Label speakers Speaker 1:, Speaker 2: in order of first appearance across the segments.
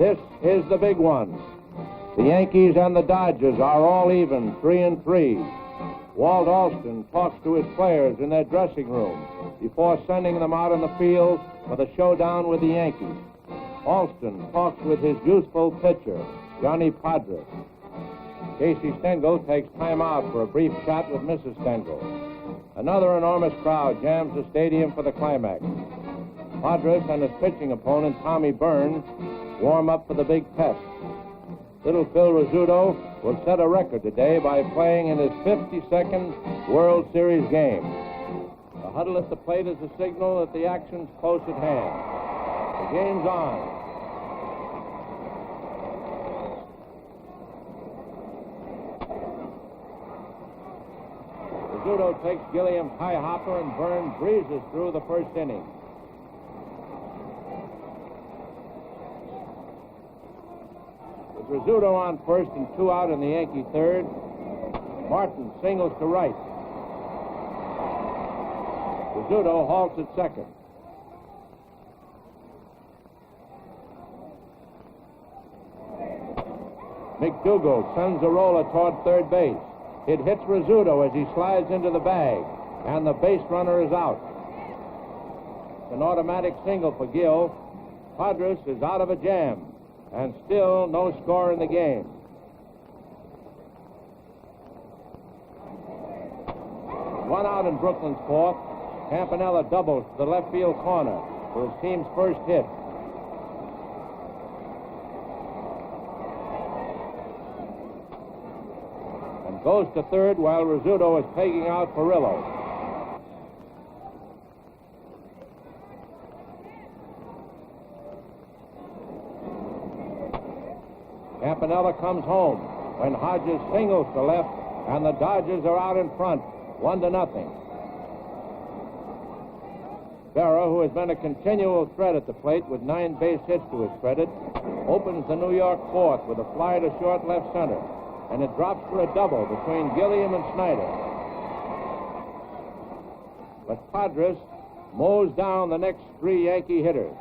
Speaker 1: This is the big one. The Yankees and the Dodgers are all even, 3-3. Walt Alston talks to his players in their dressing room before sending them out on the field for the showdown with the Yankees. Alston talks with his youthful pitcher, Johnny Padres. Casey Stengel takes time out for a brief chat with Mrs. Stengel. Another enormous crowd jams the stadium for the climax. Padres and his pitching opponent, Tommy Byrne, warm up for the big test. Little Phil Rizzuto will set a record today by playing in his 52nd World Series game. The huddle at the plate is a signal that the action's close at hand. The game's on. Rizzuto takes Gilliam's high hopper and Byrne breezes through the first inning. With Rizzuto on first and 2 out in the Yankee third, Martin singles to right. Rizzuto halts at second. McDougald sends a roller toward third base. It hits Rizzuto as he slides into the bag, and the base runner is out. It's an automatic single for Gill. Padres is out of a jam, and still no score in the game. One out in Brooklyn's fourth. Campanella doubles to the left field corner for his team's first hit. And goes to third while Rizzuto is pegging out Perillo. Campanella comes home when Hodges singles to left, and the Dodgers are out in front, 1-0. Berra, who has been a continual threat at the plate with 9 base hits to his credit, opens the New York fourth with a fly to short left center, and it drops for a double between Gilliam and Snyder. But Padres mows down the next 3 Yankee hitters.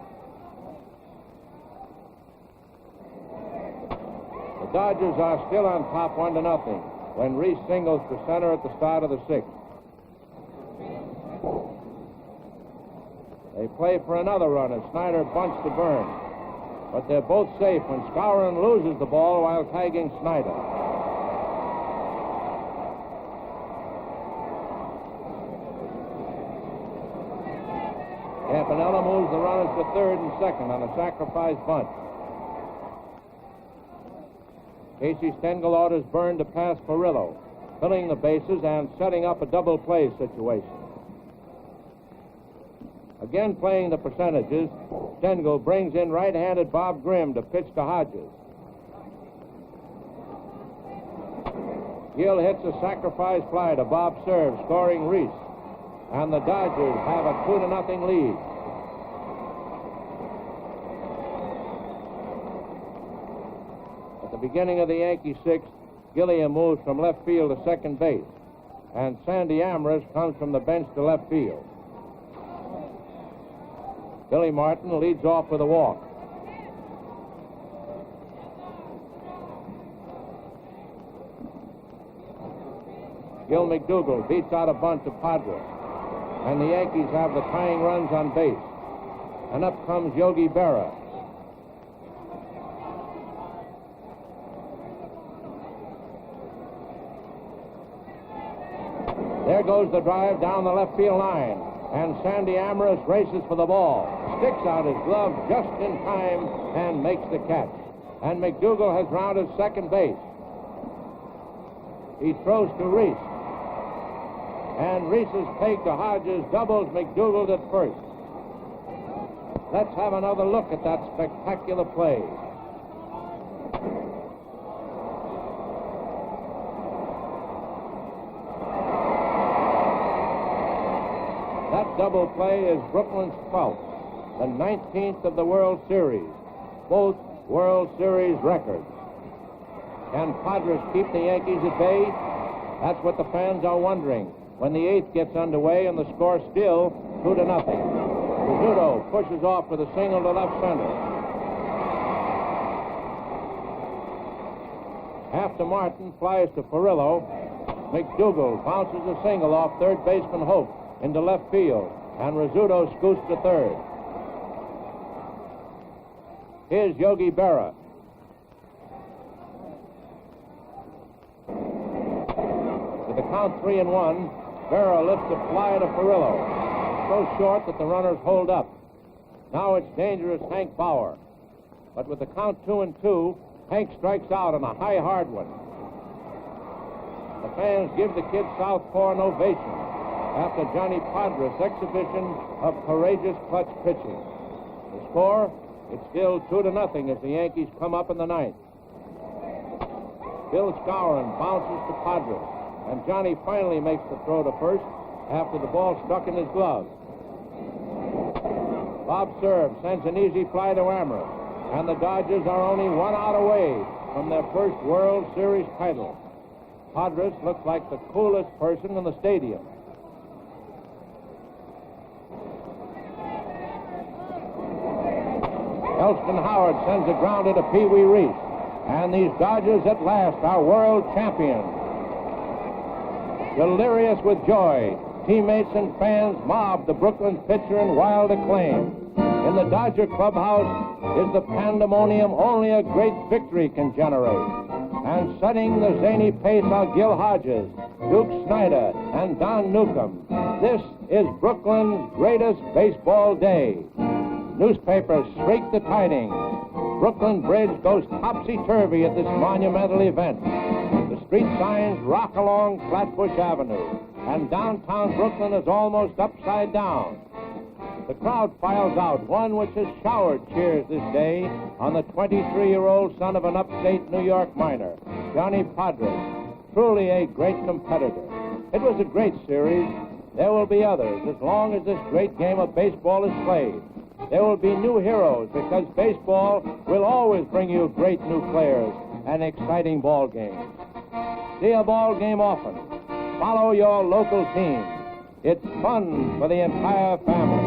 Speaker 1: The Dodgers are still on top 1-0 when Reese singles to center at the start of the 6th. They play for another run as Snyder bunts to Byrne. But they're both safe when Skowron loses the ball while tagging Snyder. Campanella moves the runners to third and second on a sacrifice bunt. Casey Stengel orders Byrne to pass Perillo, filling the bases and setting up a double play situation. Again playing the percentages, Stengel brings in right-handed Bob Grimm to pitch to Hodges. Gill hits a sacrifice fly to Bob Serve, scoring Reese, and the Dodgers have a 2-0 lead. At the beginning of the Yankee 6th, Gilliam moves from left field to second base, and Sandy Amherst comes from the bench to left field. Billy Martin leads off with a walk. Gil McDougald beats out a bunt to Padres, and the Yankees have the tying runs on base. And up comes Yogi Berra. There goes the drive down the left field line, and Sandy Amherst races for the ball, sticks out his glove just in time, and makes the catch. And McDougald has rounded second base. He throws to Reese, and Reese's peg to Hodges doubles McDougald at first. Let's have another look at that spectacular play. That double play is Brooklyn's 12th, the 19th of the World Series, both World Series records. Can Padres keep the Yankees at bay? That's what the fans are wondering when the 8th gets underway and the score still 2-0. Rizzuto pushes off with a single to left center. After Martin flies to Perillo, McDougal bounces a single off third baseman Hope into left field, and Rizzuto scoots to third. Here's Yogi Berra. With the count 3-1, Berra lifts a fly to Perillo. So short that the runners hold up. Now it's dangerous Hank Bauer. But with the count 2-2, Hank strikes out on a high hard one. The fans give the kid southpaw an ovation after Johnny Podres' exhibition of courageous clutch pitching. The score, it's still 2-0 as the Yankees come up in the ninth. Bill Skowron bounces to Podres, and Johnny finally makes the throw to first after the ball stuck in his glove. Bob Cerv sends an easy fly to Amherst, and the Dodgers are only 1 out away from their first World Series title. Podres looks like the coolest person in the stadium. Elston Howard sends a grounder to Pee Wee Reese, and these Dodgers at last are world champions. Delirious with joy, teammates and fans mob the Brooklyn pitcher in wild acclaim. In the Dodger clubhouse is the pandemonium only a great victory can generate. And setting the zany pace are Gil Hodges, Duke Snyder, and Don Newcomb. This is Brooklyn's greatest baseball day. Newspapers shriek the tidings. Brooklyn Bridge goes topsy-turvy at this monumental event. The street signs rock along Flatbush Avenue, and downtown Brooklyn is almost upside down. The crowd files out, one which has showered cheers this day on the 23-year-old son of an upstate New York miner, Johnny Podres, truly a great competitor. It was a great series. There will be others as long as this great game of baseball is played. There will be new heroes because baseball will always bring you great new players and exciting ball games. See a ball game often. Follow your local team. It's fun for the entire family.